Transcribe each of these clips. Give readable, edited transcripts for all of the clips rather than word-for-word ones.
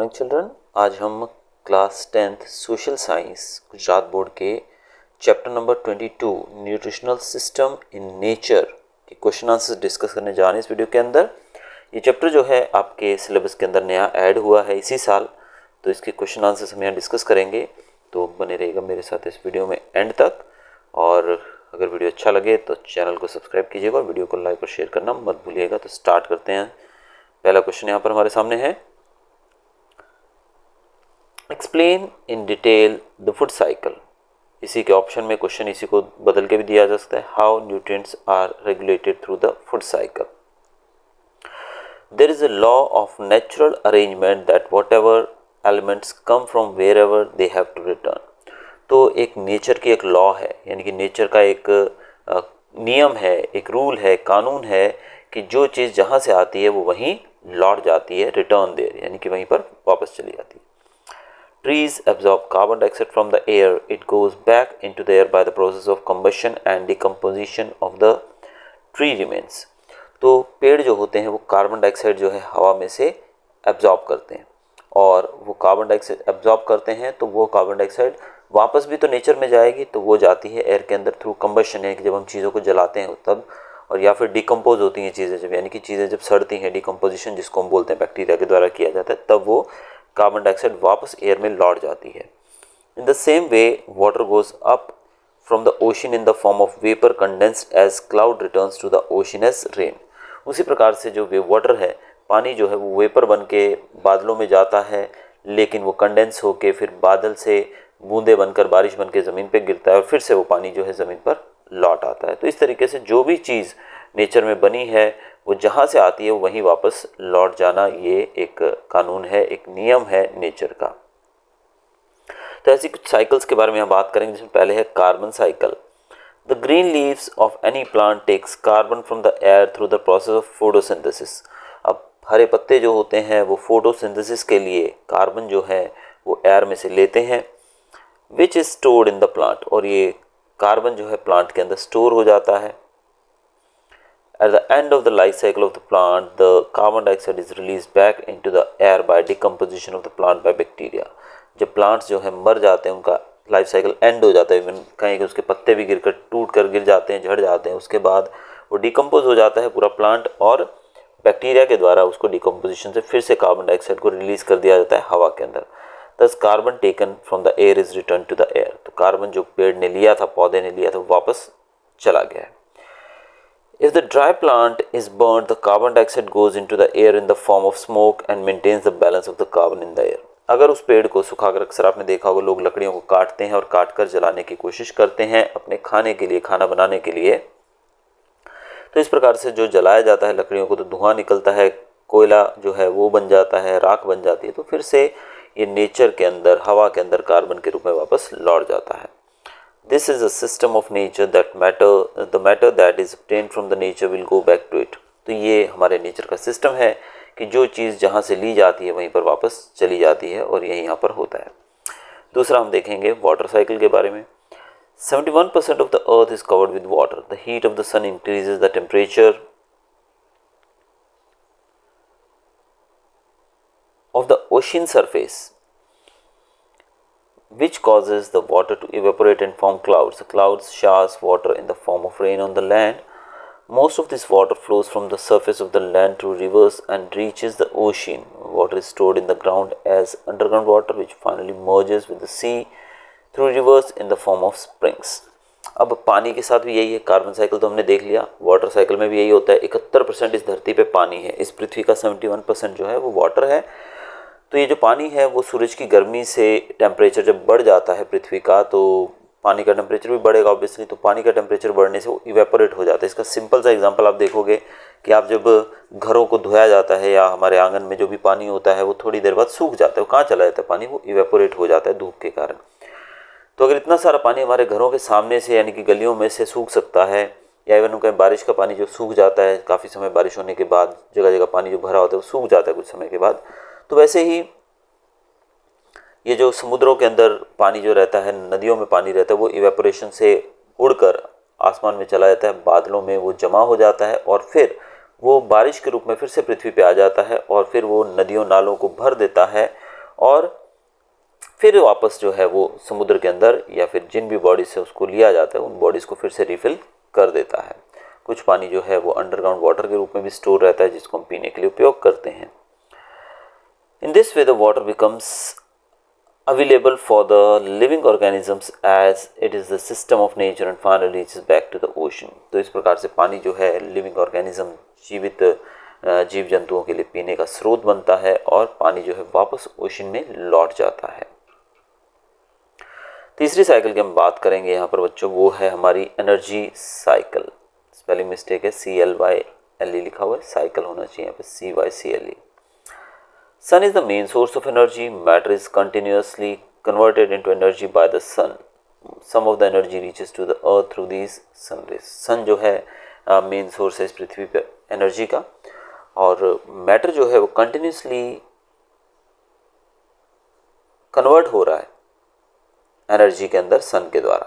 Morning children. आज हम class 10th social science Gujarat board के chapter number 22 nutritional system in nature के question answers discuss करने जा रहे हैं इस वीडियो के अंदर। ये चैप्टर जो है आपके सिलेबस के अंदर नया ऐड हुआ है इसी साल, तो इसके क्वेश्चन आंसर्स हम यहाँ डिस्कस करेंगे। तो बने रहिएगा मेरे साथ इस वीडियो में एंड तक, और अगर वीडियो अच्छा लगे तो चैनल को सब्सक्राइब कीजिएगा और वीडियो को लाइक और शेयर करना मत भूलिएगा। तो स्टार्ट करते हैं। पहला क्वेश्चन यहाँ पर हमारे सामने है, explain in detail the food cycle. इसी के ऑप्शन में क्वेश्चन इसी को बदल के भी दिया जा सकता है, how nutrients are regulated through the food cycle. There is a law of natural arrangement that whatever elements come from wherever they have to return. तो एक नेचर की एक लॉ है, यानी कि नेचर का एक नियम है, एक रूल है, कानून है कि जो चीज़ जहाँ से आती है वो वहीं लौट जाती है, रिटर्न देयर, यानी कि वहीं पर वापस चली जाती है। Trees absorb carbon dioxide from the air. It goes back into the air by the process of combustion and decomposition of the tree remains. तो पेड़ जो होते हैं वो कार्बन डाइऑक्साइड जो है हवा में से एब्जॉर्ब करते हैं, और वो कार्बन डाइऑक्साइड एब्जॉर्ब करते हैं तो वो कार्बन डाइऑक्साइड वापस भी तो नेचर में जाएगी, तो वो जाती है एयर के अंदर थ्रू कंबशन, यानी कि जब हम चीज़ों को जलाते हैं तब, और या फिर डिकम्पोज होती हैं चीज़ें जब, यानी कि चीज़ें जब सड़ती हैं, डिकम्पोजिशन जिसको हम बोलते हैं बैक्टीरिया के द्वारा किया जाता है, तब वो कार्बन डाइऑक्साइड वापस एयर में लौट जाती है। In the same way water goes up from the ocean in the form of vapour condensed as cloud returns to the ocean as rain. उसी प्रकार से जो वाटर है, पानी जो है वो वेपर बन के बादलों में जाता है, लेकिन वो कंडेंस होके फिर बादल से बूंदे बनकर बारिश बन के ज़मीन पर गिरता है और फिर से वो पानी जो है ज़मीन पर लौट आता है। तो इस तरीके से जो भी चीज़ नेचर में बनी है वो जहाँ से आती है वहीं वापस लौट जाना, ये एक कानून है, एक नियम है नेचर का। तो ऐसी कुछ साइकिल्स के बारे में हम बात करेंगे, जिसमें पहले है carbon cycle. The green leaves of any plant takes carbon from the air through the process of photosynthesis. अब हरे पत्ते जो होते हैं वो फोटोसिंथेसिस के लिए कार्बन जो है वो एयर में से लेते हैं, which is stored in the plant, और ये कार्बन जो है प्लांट के अंदर स्टोर हो जाता है। At the end of the life cycle of the plant, the carbon dioxide is released back into the air by decomposition of the plant by bacteria. जब plants जो है मर जाते हैं, उनका लाइफ साइकिल एंड हो जाता है, इवन कहीं कि उसके पत्ते भी गिर कर टूट कर गिर जाते हैं, झड़ जाते हैं, उसके बाद वो डिकम्पोज हो जाता है पूरा प्लांट, और बैक्टीरिया के द्वारा उसको डिकम्पोजिशन से फिर से कार्बन डाइऑक्साइड को रिलीज कर दिया जाता है हवा के अंदर। This carbon taken from the air is return to the air. तो कार्बन जो पेड़ ने लिया था, पौधे ने लिया था, वो वापस चला गया है। If the dry plant is burnt, the carbon dioxide goes into the air in the form of smoke and maintains the balance of the carbon in the air. अगर उस पेड़ को सुखाकर, अक्सर आपने देखा होगा लोग लकड़ियों को काटते हैं और काटकर जलाने की कोशिश करते हैं अपने खाने के लिए, खाना बनाने के लिए। तो इस प्रकार से जो जलाया जाता है लकड़ियों को, तो धुआं निकलता है, कोयला जो है वो बन जाता है, राख बन जाती है, तो फिर से ये नेचर के अंदर, हवा के अंदर कार्बन के रूप में वापस लौट जाता है। This is a system of nature that the matter that is obtained from the nature will go back to it. तो ये हमारे नेचर का सिस्टम है कि जो चीज़ जहाँ से ली जाती है वहीं पर वापस चली जाती है, और यही यहाँ पर होता है। दूसरा हम देखेंगे वाटर साइकिल के बारे में। 71% of the earth is covered with water. The heat of the sun increases the temperature of the ocean surface, which causes the water to evaporate and form clouds. The clouds showers water in the form of rain on the land. Most of this water flows from the surface of the land through rivers and reaches the ocean. Water is stored in the ground as underground water, which finally merges with the sea through rivers in the form of springs. अब पानी के साथ भी यही है, carbon cycle तो हमने देख लिया, वाटर साइकिल में भी यही होता है। 71% इस धरती पे पानी है, इस पृथ्वी का 71% जो है वो वाटर है। तो ये जो पानी है वो सूरज की गर्मी से टेम्परेचर जब बढ़ जाता है पृथ्वी का, तो पानी का टेम्परेचर भी बढ़ेगा ऑब्वियसली। तो पानी का टेम्परेचर बढ़ने से वो इवेपोरेट हो जाता है। इसका सिंपल सा एग्जांपल आप देखोगे कि आप जब घरों को धोया जाता है या हमारे आंगन में जो भी पानी होता है वो थोड़ी देर बाद सूख जाता है। वो कहाँ चला जाता है पानी? वो इवेपोरेट हो जाता है धूप के कारण। तो अगर इतना सारा पानी हमारे घरों के सामने से, यानी कि गलियों में से सूख सकता है, या इवन कहीं बारिश का पानी जो सूख जाता है काफ़ी समय बारिश होने के बाद, जगह जगह पानी जो भरा होता है वो सूख जाता है कुछ समय के बाद, तो वैसे ही ये जो समुद्रों के अंदर पानी जो रहता है, नदियों में पानी रहता है, वो इवेपोरेशन से उड़कर आसमान में चला जाता है, बादलों में वो जमा हो जाता है, और फिर वो बारिश के रूप में फिर से पृथ्वी पे आ जाता है, और फिर वो नदियों नालों को भर देता है, और फिर वापस जो है वो समुद्र के अंदर या फिर जिन भी बॉडीज से उसको लिया जाता है उन बॉडीज़ को फिर से रिफ़िल कर देता है। कुछ पानी जो है वो अंडरग्राउंड वाटर के रूप में भी स्टोर रहता है जिसको हम पीने के लिए उपयोग करते हैं। In this way the water becomes available for the living organisms as it is the system of nature and finally reaches back to the ocean। तो इस प्रकार से पानी जो है लिविंग ऑर्गेनिज्म जीवित जीव जंतुओं के लिए पीने का स्रोत बनता है और पानी जो है वापस ओशन में लौट जाता है। तीसरी साइकिल की हम बात करेंगे यहाँ पर बच्चों, वो है हमारी एनर्जी साइकिल। स्पेलिंग मिस्टेक है, CYLE लिखा हुआ है, साइकिल होना चाहिए यहाँ पे CYCLE। Sun is the main source of energy. Matter is continuously converted into energy by the sun. Some of the energy reaches to the earth through these sun rays. Sun जो है main source है इस पृथ्वी पे energy का, और matter जो है वो कंटिन्यूसली कन्वर्ट हो रहा है एनर्जी के अंदर सन के द्वारा।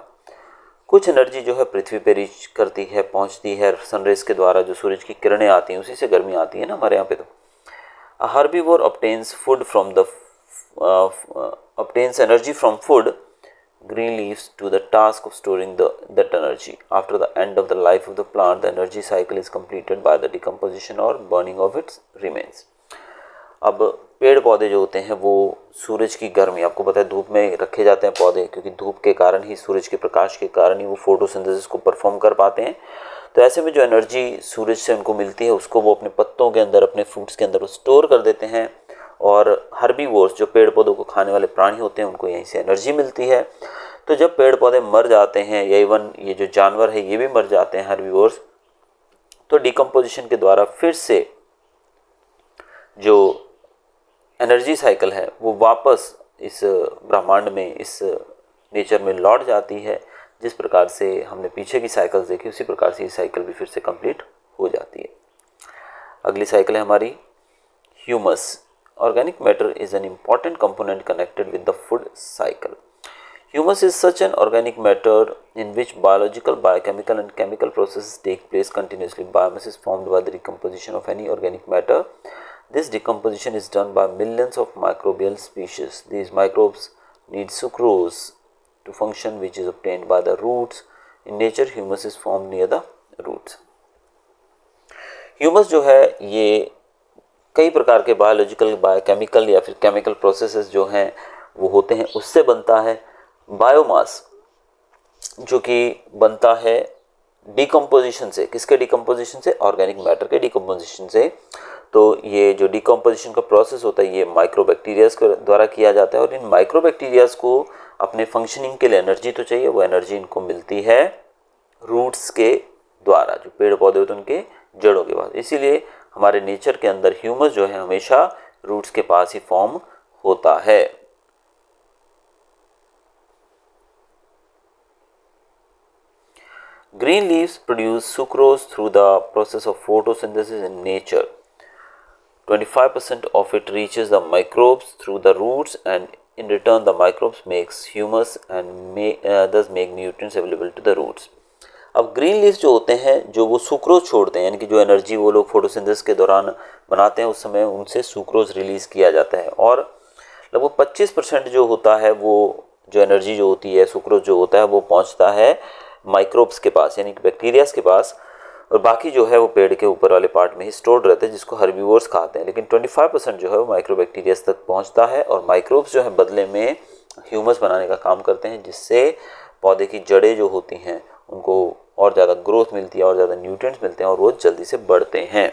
कुछ एनर्जी जो है पृथ्वी पे रीच करती है, पहुंचती है सनरेज के द्वारा, जो सूरज की किरणें आती हैं उसी से गर्मी आती है ना हमारे यहाँ पे। तो A herbivore obtains energy from food, green leaves, to the task of storing that energy. After the end of the life of the plant, the energy cycle is completed by the decomposition or burning of its remains. अब पेड़ पौधे जो होते हैं वो सूरज की गर्मी, आपको पता है धूप में रखे जाते हैं पौधे, क्योंकि धूप के कारण ही, सूरज के प्रकाश के कारण ही वो फोटोसिंथेसिस को परफॉर्म कर पाते हैं। तो ऐसे में जो एनर्जी सूरज से उनको मिलती है उसको वो अपने पत्तों के अंदर, अपने फ्रूट्स के अंदर वो स्टोर कर देते हैं। और हर्बीवोर्स जो पेड़ पौधों को खाने वाले प्राणी होते हैं उनको यहीं से एनर्जी मिलती है। तो जब पेड़ पौधे मर जाते हैं या इवन ये जो जानवर है ये भी मर जाते हैं हर्बीवोर्स, तो डिकम्पोजिशन के द्वारा फिर से जो एनर्जी साइकिल है वो वापस इस ब्रह्मांड में, इस नेचर में लौट जाती है। जिस प्रकार से हमने पीछे की साइकिल्स देखी उसी प्रकार से ये साइकिल भी फिर से कंप्लीट हो जाती है। अगली साइकिल है हमारी humus. Organic matter is an important component connected with the food cycle. Humus is such an organic matter in which biological, biochemical and chemical process take place continuously. Biomass is formed by the decomposition of any organic matter. This decomposition is done by millions of microbial species. These microbes need sucrose to function, which is obtained by the roots. In nature, humus is formed near the roots. Humus जो है ये कई प्रकार के biological, biochemical या फिर chemical processes जो हैं वो होते हैं, उससे बनता है। बायोमास जो कि बनता है डिकम्पोजिशन से, किसके डिकम्पोजिशन से? ऑर्गेनिक मैटर के डिकम्पोजिशन से। तो ये जो डिकम्पोजिशन का प्रोसेस होता है ये माइक्रोबैक्टीरियाज के द्वारा किया जाता है, और इन माइक्रोबैक्टीरियाज को अपने फंक्शनिंग के लिए एनर्जी तो चाहिए, वो एनर्जी इनको मिलती है रूट्स के द्वारा, जो पेड़ पौधे होते हैं उनके जड़ों के पास। इसीलिए हमारे नेचर के अंदर ह्यूमस जो है हमेशा रूट्स के पास ही फॉर्म होता है। Green leaves produce sucrose through the process of photosynthesis in nature. 25% of it reaches the microbes through the roots, and in return the microbes makes humus and thus make nutrients available to the roots. अब green leaves जो होते हैं, जो वो sucrose छोड़ते हैं, यानी कि जो एनर्जी वो लोग फोटोसिंथेसिस के दौरान बनाते हैं उस समय उनसे सुक्रोज रिलीज किया जाता है, और लगभग 25% जो होता है वो जो एनर्जी जो होती है, सुक्रोज जो होता है वो पहुंचता है माइक्रोब्स के पास, यानी कि बैक्टीरियाज के पास, और बाकी जो है वो पेड़ के ऊपर वाले पार्ट में ही स्टोर्ड रहते हैं जिसको हर्बीवोर्स खाते हैं। लेकिन 25% जो है वो माइक्रोबैक्टीरियाज तक पहुंचता है, और माइक्रोब्स जो है बदले में ह्यूमस बनाने का काम करते हैं, जिससे पौधे की जड़ें जो होती हैं उनको और ज़्यादा ग्रोथ मिलती है, और ज़्यादा न्यूट्रिएंट्स मिलते हैं, और वो जल्दी से बढ़ते हैं।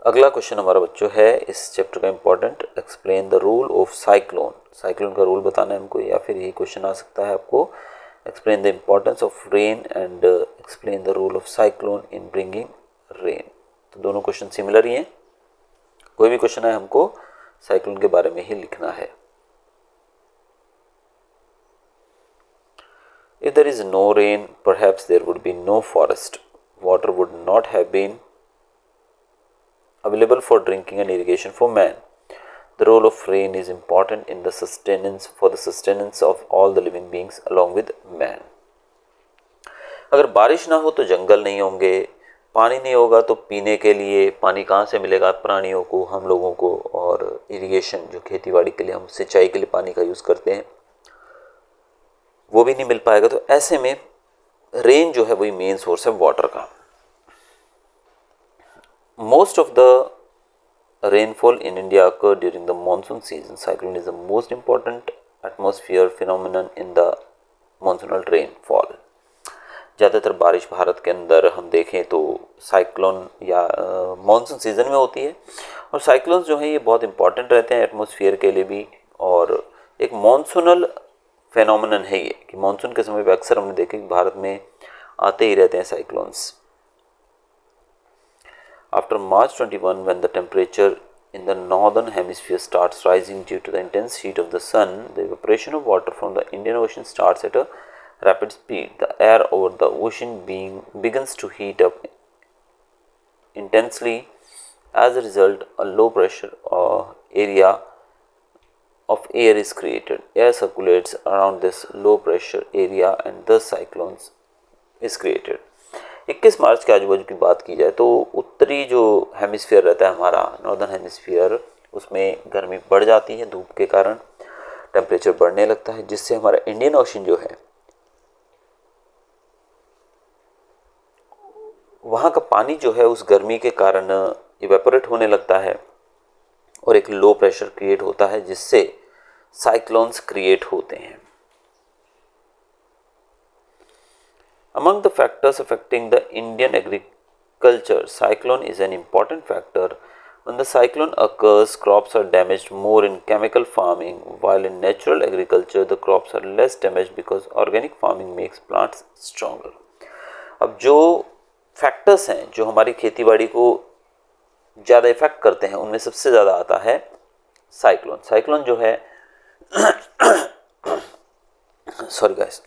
अगला क्वेश्चन हमारा बच्चों है इस चैप्टर का important, explain the rule of cyclone. Cyclone का रूल बताना है हमको, या फिर यही क्वेश्चन आ सकता है आपको, explain the importance of rain and explain the rule of cyclone in bringing rain. तो दोनों क्वेश्चन सिमिलर ही हैं, कोई भी क्वेश्चन है हमको साइक्लोन के बारे में ही लिखना है। If there is no rain, perhaps there would be no forest. Water would not have been available for drinking and irrigation for man. The role of rain is important in the sustenance of all the living beings along with man. अगर बारिश ना हो तो जंगल नहीं होंगे, पानी नहीं होगा तो पीने के लिए पानी कहाँ से मिलेगा प्राणियों को, हम लोगों को, और इरिगेशन जो खेतीबाड़ी के लिए हम सिंचाई के लिए पानी का यूज़ करते हैं वो भी नहीं मिल पाएगा। तो ऐसे में रेन जो है वही मेन सोर्स है वाटर का। Most of the rainfall in India occur during the monsoon season. Cyclone is the most important atmosphere phenomenon in the monsoonal rainfall. ज़्यादातर बारिश भारत के अंदर हम देखें तो साइक्लोन या मानसून सीज़न में होती है, और साइक्लोन्स जो हैं ये बहुत इंपॉर्टेंट रहते हैं एटमॉस्फेयर के लिए भी, और एक मानसूनल फेनोमेनन है ये कि मानसून के समय पे अक्सर हमने देखे कि भारत में आते ही रहते हैं cyclones. After March 21, when the temperature in the northern hemisphere starts rising due to the intense heat of the sun, the evaporation of water from the Indian Ocean starts at a rapid speed. The air over the ocean begins to heat up intensely. As a result, a low pressure area of air is created. Air circulates around this low pressure area and thus cyclones is created. 21 मार्च के आजू बाजू की बात की जाए तो उत्तरी जो हेमिस्फीयर रहता है हमारा, नॉर्दर्न हेमिस्फीयर, उसमें गर्मी बढ़ जाती है, धूप के कारण टेम्परेचर बढ़ने लगता है, जिससे हमारा इंडियन ओशन जो है वहाँ का पानी जो है उस गर्मी के कारण इवेपोरेट होने लगता है और एक लो प्रेशर क्रिएट होता है जिससे साइक्लोन्स क्रिएट होते हैं। Among the factors affecting the Indian agriculture, cyclone is an important factor. When the cyclone occurs, crops are damaged more in chemical farming, while in natural agriculture, the crops are less damaged because organic farming makes plants stronger. अब जो factors हैं जो हमारी खेतीबाड़ी को ज़्यादा effect करते हैं उनमें सबसे ज़्यादा आता है साइक्लोन। साइक्लोन जो है सॉरी गाइस,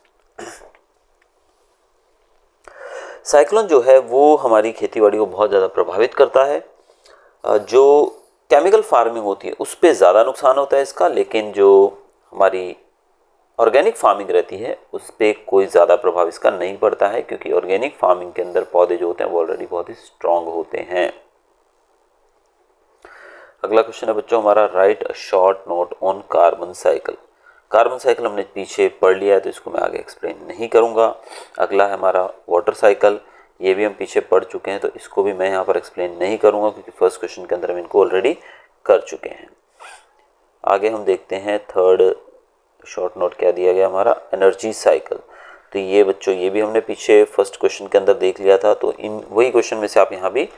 साइक्लोन जो है वो हमारी खेतीबाड़ी को बहुत ज़्यादा प्रभावित करता है। जो केमिकल फार्मिंग होती है उस पर ज़्यादा नुकसान होता है इसका, लेकिन जो हमारी ऑर्गेनिक फार्मिंग रहती है उस पर कोई ज़्यादा प्रभाव इसका नहीं पड़ता है, क्योंकि ऑर्गेनिक फार्मिंग के अंदर पौधे जो होते हैं वो ऑलरेडी बहुत ही स्ट्रांग होते हैं। अगला क्वेश्चन है बच्चों हमारा, right a short note on carbon cycle. Carbon cycle हमने पीछे पढ़ लिया है तो इसको मैं आगे एक्सप्लेन नहीं करूँगा। अगला है हमारा वाटर साइकिल, ये भी हम पीछे पढ़ चुके हैं तो इसको भी मैं यहाँ पर एक्सप्लेन नहीं करूँगा क्योंकि फर्स्ट क्वेश्चन के अंदर हम इनको ऑलरेडी कर चुके हैं। आगे हम देखते हैं थर्ड शॉर्ट नोट क्या दिया गया हमारा, एनर्जी साइकिल। तो ये बच्चों ये भी हमने पीछे फर्स्ट क्वेश्चन के अंदर देख लिया था, तो इन वही क्वेश्चन में से आप यहाँ भी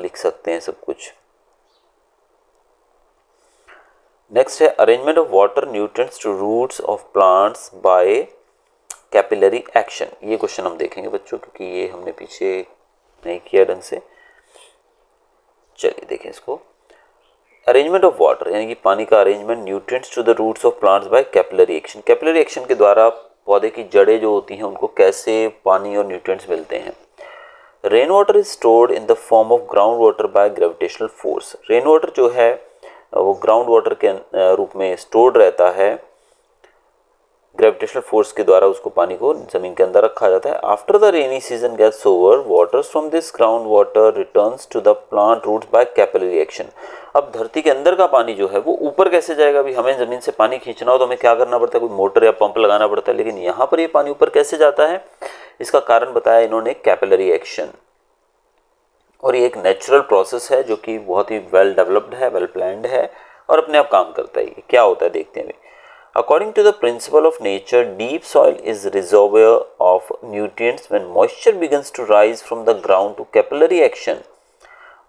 लिख सकते हैं सब कुछ। नेक्स्ट है arrangement of water nutrients to roots of plants by capillary action. ये क्वेश्चन हम देखेंगे बच्चों क्योंकि ये हमने पीछे नहीं किया ढंग से। चलिए देखें इसको, अरेंजमेंट ऑफ वाटर यानी कि पानी का arrangement nutrients to the roots of plants by capillary action. Capillary action के द्वारा पौधे की जड़ें जो होती हैं उनको कैसे पानी और न्यूट्रिएंट्स मिलते हैं। Rain water is stored in the form of ground water by gravitational force. Rain water जो है वो ग्राउंड वाटर के रूप में स्टोर्ड रहता है, ग्रेविटेशनल फोर्स के द्वारा उसको पानी को जमीन के अंदर रखा जाता है। After the rainy season gets over, waters from this ground water returns to the plant roots by capillary action. अब धरती के अंदर का पानी जो है वो ऊपर कैसे जाएगा, अभी हमें जमीन से पानी खींचना हो तो हमें क्या करना पड़ता है, कोई मोटर या पंप लगाना पड़ता है, लेकिन यहाँ पर ये पानी ऊपर कैसे जाता है, इसका कारण बताया इन्होंने कैपिलरी एक्शन। और ये एक नेचुरल प्रोसेस है जो कि बहुत ही वेल डेवलप्ड है, वेल प्लान्ड है और अपने आप काम करता है। क्या होता है देखते हैं। According to the principle of nature, deep soil is reservoir of nutrients. When moisture begins to rise from the ground to capillary action,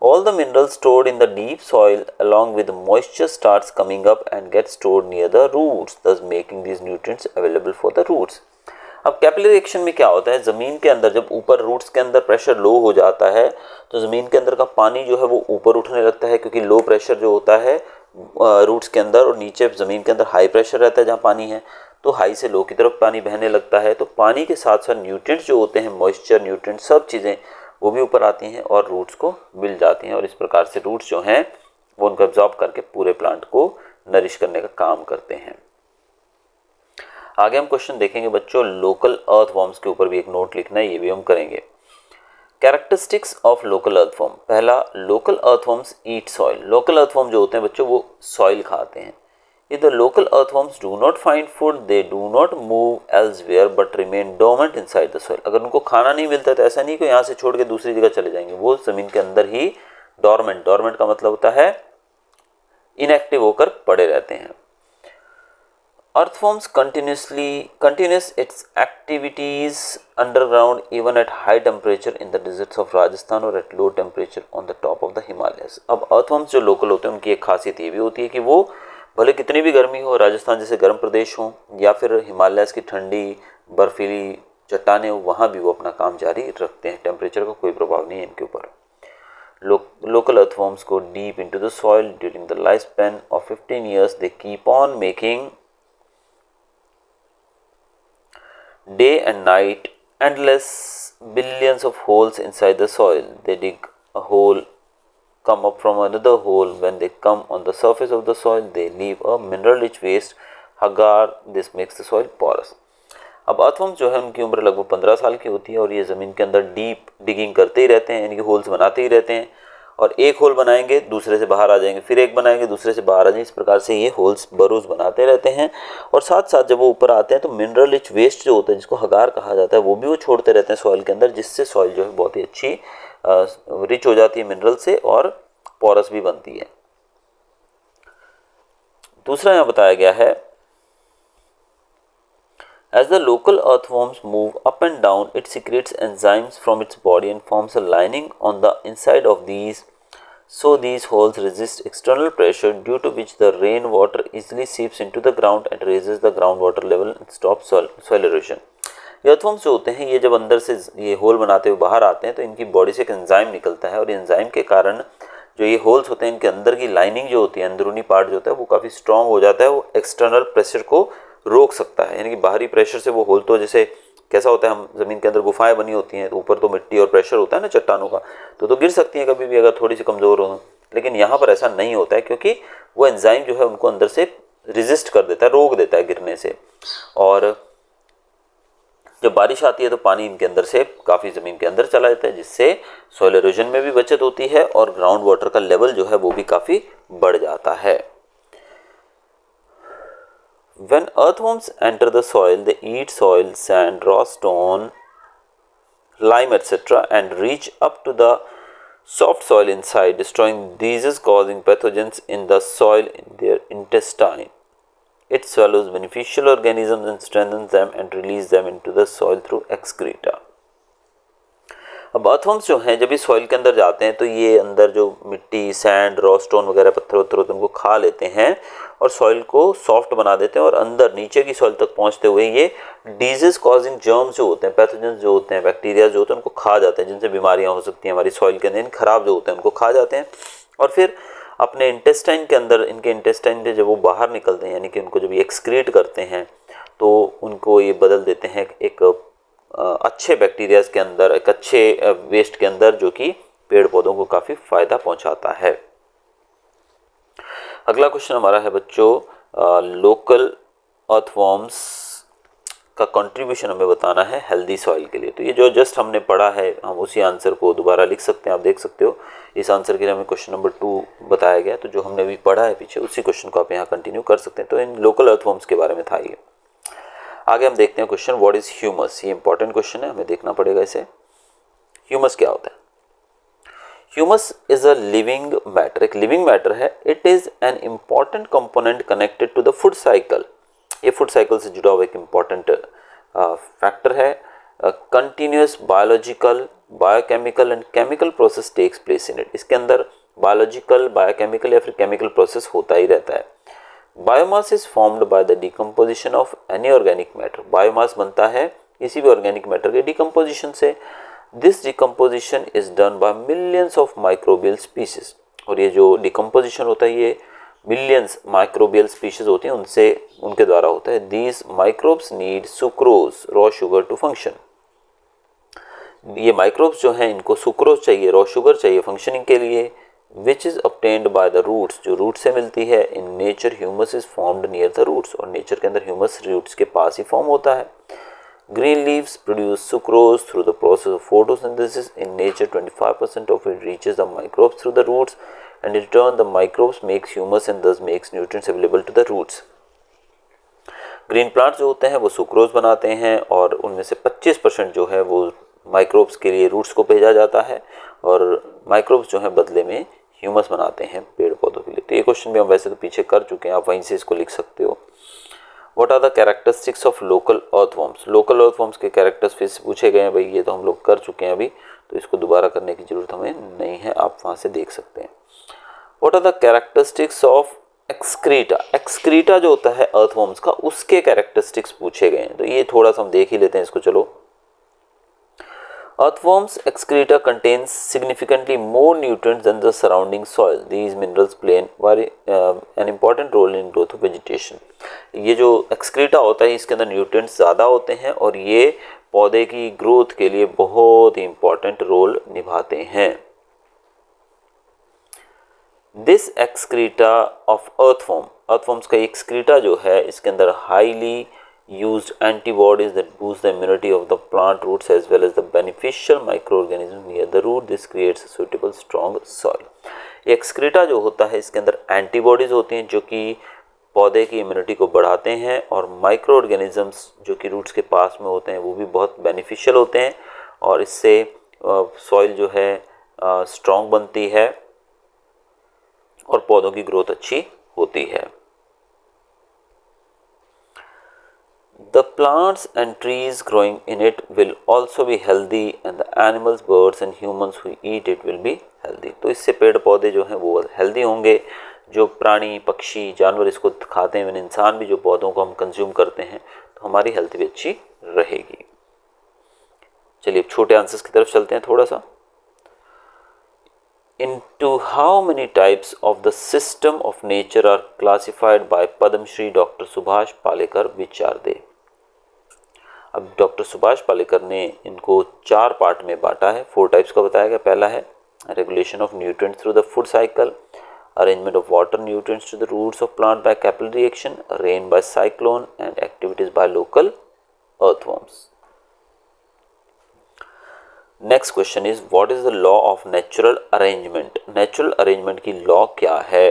all the minerals stored in the deep soil along with moisture starts coming up and gets stored near the roots, thus making these nutrients available for the roots. अब capillary action में क्या होता है, ज़मीन के अंदर जब ऊपर रूट्स के अंदर प्रेशर लो हो जाता है तो ज़मीन के अंदर का पानी जो है वो ऊपर उठने लगता है, क्योंकि लो प्रेशर जो होता है रूट्स के अंदर और नीचे ज़मीन के अंदर हाई प्रेशर रहता है जहाँ पानी है, तो हाई से लो की तरफ पानी बहने लगता है। तो पानी के साथ साथ न्यूट्रिएंट्स जो होते हैं, मॉइस्चर, न्यूट्रिएंट्स, सब चीज़ें वो भी ऊपर आती हैं और रूट्स को मिल जाती हैं, और इस प्रकार से रूट्स जो हैं वो उनको एब्जॉर्ब करके पूरे प्लांट को नरिश करने का काम करते हैं। आगे हम क्वेश्चन देखेंगे बच्चों, लोकल अर्थ वॉर्म्स के ऊपर भी एक नोट लिखना है, ये भी हम करेंगे। कैरेक्टरिस्टिक्स ऑफ लोकल अर्थवॉर्म, पहला लोकल अर्थवॉर्म्स ईट सॉइल। लोकल अर्थवॉर्म जो होते हैं बच्चों वो सॉइल खाते हैं। If the local earthworms do not find food, they do not move elsewhere but remain dormant inside the soil. अगर उनको खाना नहीं मिलता तो ऐसा नहीं कि यहाँ से छोड़ के दूसरी जगह चले जाएंगे, वो जमीन के अंदर ही डॉर्मेंट, डॉर्मेंट का मतलब होता है इनएक्टिव होकर पड़े रहते हैं। Earthworms continues its activities underground even at high temperature in the deserts of Rajasthan or at low temperature on the top of the Himalayas. अब earthworms जो लोकल होते हैं उनकी एक खासियत ये भी होती है कि वो भले कितनी भी गर्मी हो, राजस्थान जैसे गर्म प्रदेश हो या फिर हिमालयस की ठंडी बर्फीली चट्टानें हो, वहाँ भी वो अपना काम जारी रखते हैं। टेम्परेचर का कोई प्रभाव नहीं है इनके ऊपर। Local earthworms go deep into the soil during the lifespan of 15 years. They keep on making day and night endless billions of holes inside the soil. They dig a hole, come up from another hole. When they come on the surface of the soil, they leave a mineral rich waste agar. This makes the soil porous. अब earthworms जो है उनकी उम्र लगभग 15 साल की होती है और ये ज़मीन के अंदर डीप डिगिंग करते ही रहते हैं, यानी कि होल्स बनाते ही रहते हैं। और एक होल बनाएंगे दूसरे से बाहर आ जाएंगे, फिर एक बनाएंगे दूसरे से बाहर आ जाएंगे, इस प्रकार से ये होल्स बरोज बनाते रहते हैं। और साथ साथ जब वो ऊपर आते हैं तो मिनरल रिच वेस्ट जो होता है, जिसको हगार कहा जाता है, वो भी वो छोड़ते रहते हैं सॉइल के अंदर, जिससे सॉइल जो है बहुत ही अच्छी रिच हो जाती है मिनरल से और पोरस भी बनती है। दूसरा यहाँ बताया गया है, as the local earthworms move up and down, it secretes enzymes from its body and forms a lining on the inside of these, so these holes resist external pressure, due to which the rainwater easily seeps into the ground and raises the groundwater level and stops soil erosion. ये earthworms जो होते हैं, ये जब अंदर से ये whole बनाते हुए बाहर आते हैं तो इनकी बॉडी से एक एंजाइम निकलता है और एंजाइम के कारण जो ये होल्स होते हैं इनके अंदर की लाइनिंग जो होती है, अंदरूनी पार्ट जो होता है वो काफ़ी स्ट्रॉन्ग हो जाता है, वो एक्सटर्नल प्रेशर को रोक सकता है। यानी कि बाहरी प्रेशर से वो होल, तो जैसे कैसा होता है, हम ज़मीन के अंदर गुफाएं बनी होती हैं तो ऊपर तो मिट्टी और प्रेशर होता है ना चट्टानों का, तो गिर सकती हैं कभी भी अगर थोड़ी सी कमज़ोर हो। लेकिन यहाँ पर ऐसा नहीं होता है क्योंकि वो एंजाइम जो है उनको अंदर से रेजिस्ट कर देता है, रोक देता है गिरने से। और जब बारिश आती है तो पानी इनके अंदर से काफ़ी ज़मीन के अंदर चला जाता है, जिससे सॉइल एरोजन में भी बचत होती है और ग्राउंड वाटर का लेवल जो है वो भी काफ़ी बढ़ जाता है। When earthworms enter the soil, they eat soil, sand, raw stone, lime, etc. and reach up to the soft soil inside, destroying diseases, causing pathogens in the soil in their intestine. It swallows beneficial organisms and strengthens them and releases them into the soil through excreta. अब earthworms जो हैं जब भी soil के अंदर जाते हैं तो ये अंदर जो मिट्टी, सैंड, रॉ स्टोन वगैरह पत्थर होते हैं उनको खा लेते हैं और सॉइल को सॉफ्ट बना देते हैं और अंदर नीचे की सॉइल तक पहुंचते हुए ये डिजीज कॉजिंग जर्म्स जो होते हैं, पैथोजेंस जो होते हैं, बैक्टीरिया जो होते हैं उनको खा जाते हैं, जिनसे बीमारियां हो सकती हैं हमारी सॉइल के अंदर, खराब जो होते हैं उनको खा जाते हैं। और फिर अपने इंटेस्टाइन के अंदर, इनके इंटेस्टाइन से जब वो बाहर निकलते हैं, यानी कि उनको जब ये एक्सक्रीट करते हैं तो उनको ये बदल देते हैं एक अच्छे बैक्टीरियाज के अंदर, एक अच्छे वेस्ट के अंदर, जो कि पेड़ पौधों को काफ़ी फ़ायदा पहुंचाता है। अगला क्वेश्चन हमारा है बच्चों, लोकल अर्थवर्म्स का कंट्रीब्यूशन हमें बताना है हेल्दी सॉइल के लिए। तो ये जो जस्ट हमने पढ़ा है हम उसी आंसर को दोबारा लिख सकते हैं, आप देख सकते हो इस आंसर के लिए हमें क्वेश्चन नंबर 2 बताया गया, तो जो हमने अभी पढ़ा है पीछे उसी क्वेश्चन को आप यहाँ कंटिन्यू कर सकते हैं। तो इन लोकल अर्थवर्म्स के बारे में था ये। आगे हम देखते हैं क्वेश्चन, व्हाट इज ह्यूमस। ये इंपॉर्टेंट क्वेश्चन है, हमें देखना पड़ेगा इसे। ह्यूमस क्या होता है? Humus is a living matter, एक लिविंग मैटर है। It is an important component connected to the food cycle. ये फूड साइकिल से जुड़ा हुआ एक इम्पॉर्टेंट फैक्टर है। Continuous biological, biochemical and chemical process takes place in it. इसके अंदर बायोलॉजिकल, बायोकेमिकल या फिर केमिकल प्रोसेस होता ही रहता है। Biomass is formed by the decomposition of any organic matter. Biomass बनता है किसी भी ऑर्गेनिक मैटर के डिकम्पोजिशन से। This decomposition is done by millions of microbial species. और ये जो डिकम्पोजिशन होता है ये मिलियंस माइक्रोबियल स्पीशीज होती हैं उनसे, उनके द्वारा होता है। These microbes need sucrose, raw sugar to function. ये माइक्रोब्स जो हैं इनको सुक्रोज चाहिए, रॉ शुगर चाहिए फंक्शनिंग के लिए। Which is obtained by the roots, जो रूट से मिलती है। In nature humus is formed near the roots, और नेचर के अंदर ह्यूमस रूट्स के पास ही फॉर्म होता है। Green leaves produce sucrose through the process of photosynthesis. In nature, 25% of it reaches the microbes through the roots, and in turn the microbes makes humus and thus makes nutrients available to the roots. Green plants जो होते हैं वो sucrose बनाते हैं और उनमें से 25% जो है वो माइक्रोब्स के लिए रूट्स को भेजा जाता है और माइक्रोब्स जो है बदले में ह्यूमस बनाते हैं पेड़ पौधों के लिए। तो ये क्वेश्चन भी हम वैसे तो पीछे कर चुके हैं, आप वहीं से इसको लिख सकते हो। What are the characteristics of local earthworms? Local earthworms के कैरेक्टर्स फिर से पूछे गए हैं भाई, ये तो हम लोग कर चुके हैं अभी, तो इसको दोबारा करने की जरूरत हमें नहीं है, आप वहाँ से देख सकते हैं। What are the characteristics of excreta? Excreta जो होता है अर्थवर्म्स का, उसके कैरेक्टरिस्टिक्स पूछे गए हैं, तो ये थोड़ा सा हम देख ही लेते हैं इसको। चलो, earthworms excreta contains significantly more nutrients than the surrounding soil. These minerals play an important role in growth of vegetation. ये जो excreta होता है इसके अंदर nutrients ज़्यादा होते हैं और ये पौधे की ग्रोथ के लिए बहुत ही इंपॉर्टेंट रोल निभाते हैं। This excreta of earthworms का excreta जो है इसके अंदर highly used antibodies that boost the immunity of the plant roots as well as the beneficial microorganisms near the root. This creates a suitable strong soil. Excreta जो होता है इसके अंदर एंटीबॉडीज होती हैं जो कि पौधे की इम्यूनिटी को बढ़ाते हैं और माइक्रो ऑर्गेनिजम्स जो कि रूट्स के पास में होते हैं वो भी बहुत बेनिफिशियल होते हैं और इससे सॉइल जो है स्ट्रॉन्ग बनती है और पौधों की ग्रोथ अच्छी होती है। The plants and trees growing in it will also be healthy and the animals, birds and humans who eat it will be healthy. तो इससे पेड़ पौधे जो हैं वो हेल्दी होंगे, जो प्राणी पक्षी जानवर इसको खाते हैं, इंसान भी जो पौधों को हम कंज्यूम करते हैं, तो हमारी हेल्थ भी अच्छी रहेगी। चलिए अब छोटे आंसर्स की तरफ चलते हैं थोड़ा सा। Into how many types of the system of nature are classified by Padma Shri Dr. Subhash Palekar? Which are they? अब डॉक्टर सुभाष पालेकर ने इनको 4 पार्ट में बांटा है, 4 टाइप्स का बताया गया। पहला है regulation of nutrients through the food cycle, arrangement of water nutrients to the roots of plant by capillary action, rain by cyclone and activities by local earthworms. Next question is what is the law of natural arrangement? Natural arrangement की law क्या है?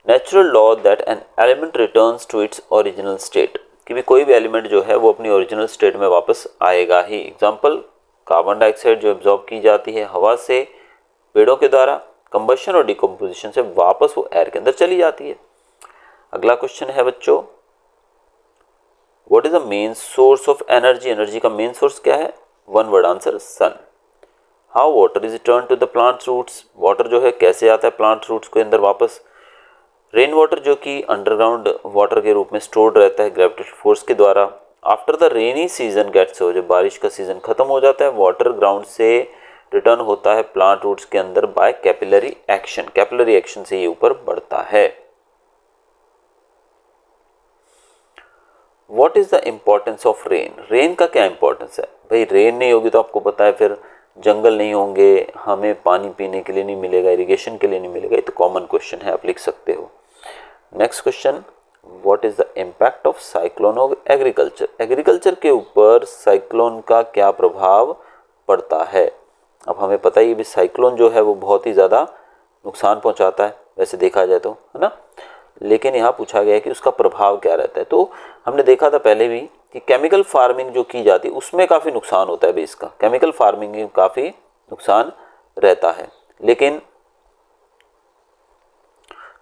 Natural law that an element returns to its original state, कि भी कोई भी element जो है वो अपनी ओरिजिनल स्टेट में वापस आएगा ही। एग्जांपल, कार्बन डाइऑक्साइड जो एब्जॉर्ब की जाती है हवा से पेड़ों के द्वारा, कंबशन और डिकम्पोजिशन से वापस वो एयर के अंदर चली जाती है। अगला क्वेश्चन है बच्चों, what is the main source of energy? Energy का मेन सोर्स क्या है? 1 word answer, sun. How water is return to the plant roots? Water जो है कैसे आता है प्लांट रूट्स के अंदर वापस? रेन वाटर जो कि अंडरग्राउंड वाटर के रूप में स्टोर्ड रहता है ग्रेविटेशनल फोर्स के द्वारा। After the rainy season gets over, जब बारिश का सीजन खत्म हो जाता है, वाटर ग्राउंड से रिटर्न होता है प्लांट रूट्स के अंदर by capillary action. Capillary action से ये ऊपर बढ़ता है। What is the importance of rain? Rain का क्या इंपॉर्टेंस है भाई? रेन नहीं होगी तो आपको पता है फिर जंगल नहीं होंगे, हमें पानी पीने के लिए नहीं मिलेगा, इरिगेशन के लिए नहीं मिलेगा। ये तो कॉमन क्वेश्चन है, आप लिख सकते हो। Next question, what is the impact of cyclone of agriculture? Agriculture के ऊपर साइक्लोन का क्या प्रभाव पड़ता है? अब हमें पता ही है साइक्लोन जो है वो बहुत ही ज़्यादा नुकसान पहुंचाता है वैसे देखा जाए तो, है ना, लेकिन यहाँ पूछा गया है कि उसका प्रभाव क्या रहता है। तो हमने देखा था पहले भी कि केमिकल फार्मिंग जो की जाती है उसमें काफ़ी नुकसान होता है भी इसका, केमिकल फार्मिंग में काफ़ी नुकसान रहता है, लेकिन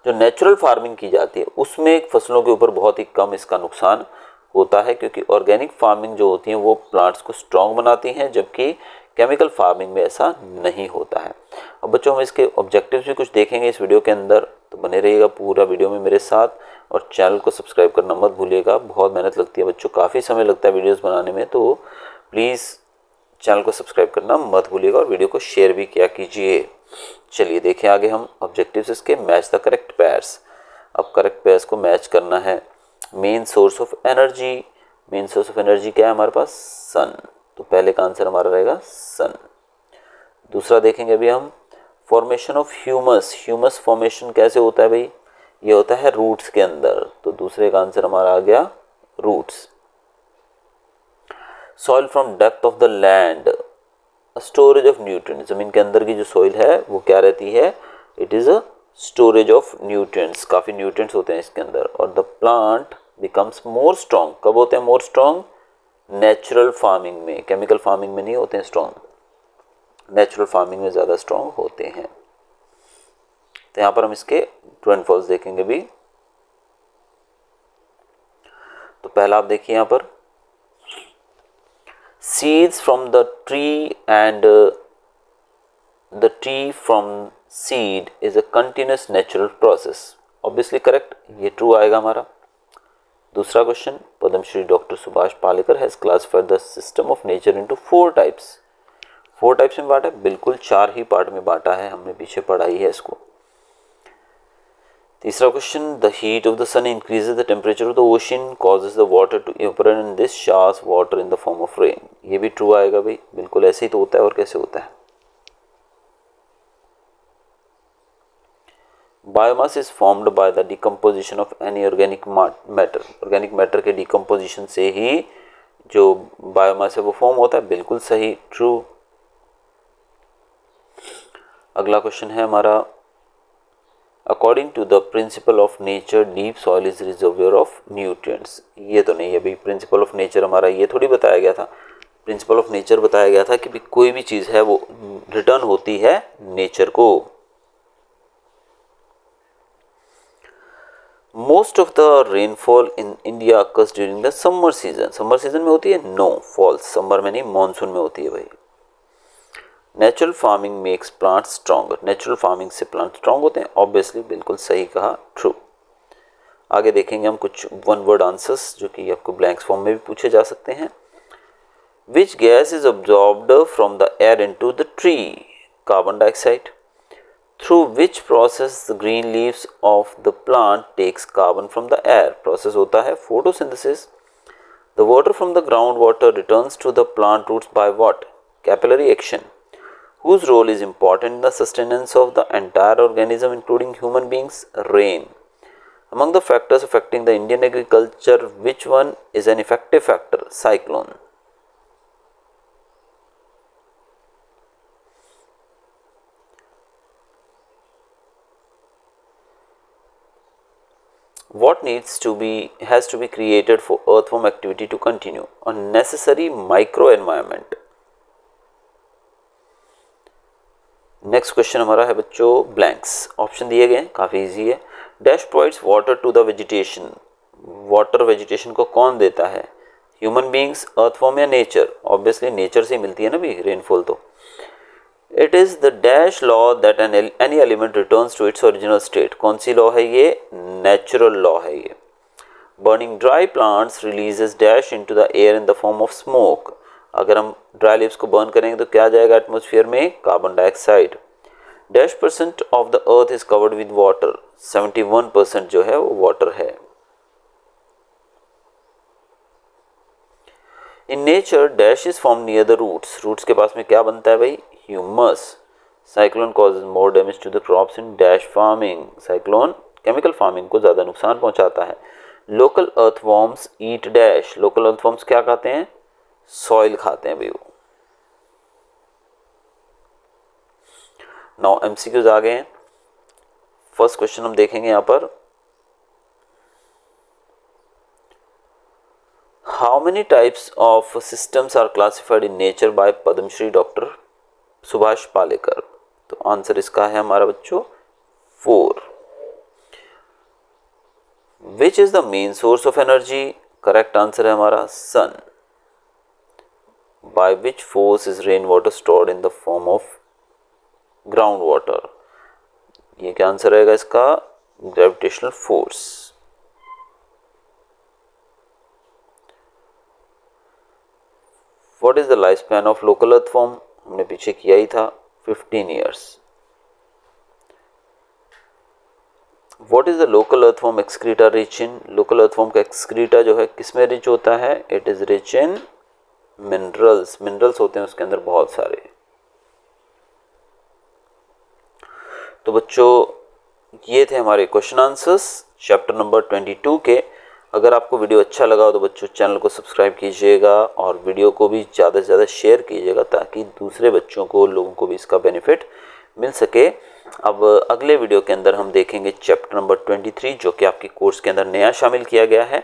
जो नेचुरल फार्मिंग की जाती है उसमें फसलों के ऊपर बहुत ही कम इसका नुकसान होता है, क्योंकि ऑर्गेनिक फार्मिंग जो होती है वो प्लांट्स को स्ट्रॉन्ग बनाती हैं, जबकि केमिकल फार्मिंग में ऐसा नहीं होता है। अब बच्चों हम इसके ऑब्जेक्टिव्स भी कुछ देखेंगे इस वीडियो के अंदर, तो बने रहिएगा पूरा वीडियो में मेरे साथ और चैनल को सब्सक्राइब करना मत भूलिएगा। बहुत मेहनत लगती है बच्चों, काफ़ी समय लगता है वीडियोस बनाने में, तो प्लीज़ चैनल को सब्सक्राइब करना मत भूलिएगा और वीडियो को शेयर भी किया कीजिए। चलिए देखें आगे हम ऑब्जेक्टिव्स इसके। Match the correct pairs. अब करेक्ट पेयर्स को मैच करना है। Main source of energy, main source of energy क्या है हमारे पास? सन। तो पहले का आंसर हमारा रहेगा सन। दूसरा देखेंगे अभी हम, formation of humus. Humus formation कैसे होता है भाई? ये होता है रूट्स के अंदर, तो दूसरे का आंसर हमारा आ गया roots. Soil from depth of the land, storage of nutrients, ज़मीन के अंदर की जो सॉइल है वो क्या रहती है, it is a storage of nutrients, काफ़ी न्यूट्रिएंट्स होते हैं इसके अंदर। और the plant becomes more strong, कब होते हैं मोर स्ट्रॉन्ग, नेचुरल फार्मिंग में, केमिकल फार्मिंग में नहीं होते हैं स्ट्रॉन्ग, नेचुरल फार्मिंग में ज़्यादा स्ट्रॉन्ग होते हैं। तो यहाँ पर हम इसके ट्रू एंड फॉल्स देखेंगे भी। तो पहला आप देखिए यहाँ पर, seeds from the tree and the tree from seed is a continuous natural process, obviously correct, ये ट्रू आएगा हमारा। दूसरा question, Padmashri doctor Subhash Palekar has classified the system of nature into 4 types, 4 types में बांटा है, बिल्कुल 4 ही पार्ट में बांटा है, हमने पीछे पढ़ा ही है इसको। तीसरा question, the heat of the sun increases the temperature of the ocean causes the water to evaporate and this showers water in the form of rain, ये भी ट्रू आएगा भाई, बिल्कुल ऐसे ही तो होता है, और कैसे होता है। Biomass is formed by the decomposition of any organic matter, organic matter के डिकम्पोजिशन से ही जो बायोमास है वो फॉर्म होता है, बिल्कुल सही, ट्रू। अगला क्वेश्चन है हमारा, according to the principle of nature deep soil is reservoir of nutrients, ये तो नहीं है भाई, प्रिंसिपल ऑफ नेचर हमारा ये थोड़ी बताया गया था, प्रिंसिपल ऑफ नेचर बताया गया था कि भी कोई भी चीज़ है वो रिटर्न होती है नेचर को। Most of the rainfall in India occurs during the summer season, summer season में होती है, नो फॉल्स, समर में नहीं, मानसून में होती है भाई। Natural farming makes plant stronger, natural farming से प्लांट स्ट्रॉन्ग होते हैं, ऑब्वियसली बिल्कुल सही कहा, ट्रू। आगे देखेंगे हम कुछ वन वर्ड आंसर्स जो कि आपको ब्लैंक्स फॉर्म में भी पूछे जा सकते हैं। Which gas is absorbed from the air into the tree, carbon dioxide. Through which process the green leaves of the plant takes carbon from the air, process होता है photosynthesis. The water from the ground water returns to the plant roots by what, capillary action. Whose role is important in the sustenance of the entire organism including human beings, rain. Among the factors affecting the Indian agriculture, which one is an effective factor, cyclone. What has to be created for earthworm activity to continue, a necessary microenvironment. Next question हमारा है बच्चों blanks, option दिए गए हैं, काफ़ी easy है। Dash provides water to the vegetation, water vegetation को कौन देता है, ह्यूमन बींग्स, अर्थफॉर्म या नेचर, ऑब्वियसली नेचर से मिलती है ना भी रेनफॉल तो। It is the dash law that any element returns to its original state, कौन सी लॉ है ये, नेचुरल लॉ है ये। Burning dry plants releases dash into the air in the form of smoke, अगर हम ड्राई लीव्स को burn करेंगे तो क्या जाएगा एटमॉस्फेयर में, carbon dioxide. Dash percent of the earth is covered with water, 71% जो है वो वाटर है। In nature dash is form near the roots, roots के पास में क्या बनता है भाई, humus. Cyclone causes more damage to the crops in dash farming, cyclone chemical farming को ज़्यादा नुकसान पहुंचाता है। Local earthworms eat dash, local earthworms क्या खाते हैं, सॉइल खाते हैं भाई वो। नाउ एमसीक्यूज आ गए हैं। फर्स्ट क्वेश्चन हम देखेंगे यहां पर, how many types of systems are classified in nature by Padmashri doctor Subhash Palekar, तो आंसर इसका है हमारा बच्चों 4। Which is the main source of energy, correct answer है हमारा सन। by which force is rainwater stored in the form of ground water, ये क्या answer रहेगा इसका, gravitational force. What is the life span of local earthworm, हमने पीछे किया ही था, 15 years. What is the local earthworm excreta rich in, local earthworm का excreta जो है किसमें रिच होता है, it is rich in minerals, minerals होते हैं उसके अंदर बहुत सारे। तो बच्चों ये थे हमारे क्वेश्चन आंसर्स चैप्टर नंबर 22 के। अगर आपको वीडियो अच्छा लगा हो तो बच्चों चैनल को सब्सक्राइब कीजिएगा और वीडियो को भी ज़्यादा से ज़्यादा शेयर कीजिएगा ताकि दूसरे बच्चों को, लोगों को भी इसका बेनिफिट मिल सके। अब अगले वीडियो के अंदर हम देखेंगे चैप्टर नंबर 23 जो कि आपके कोर्स के अंदर नया शामिल किया गया है।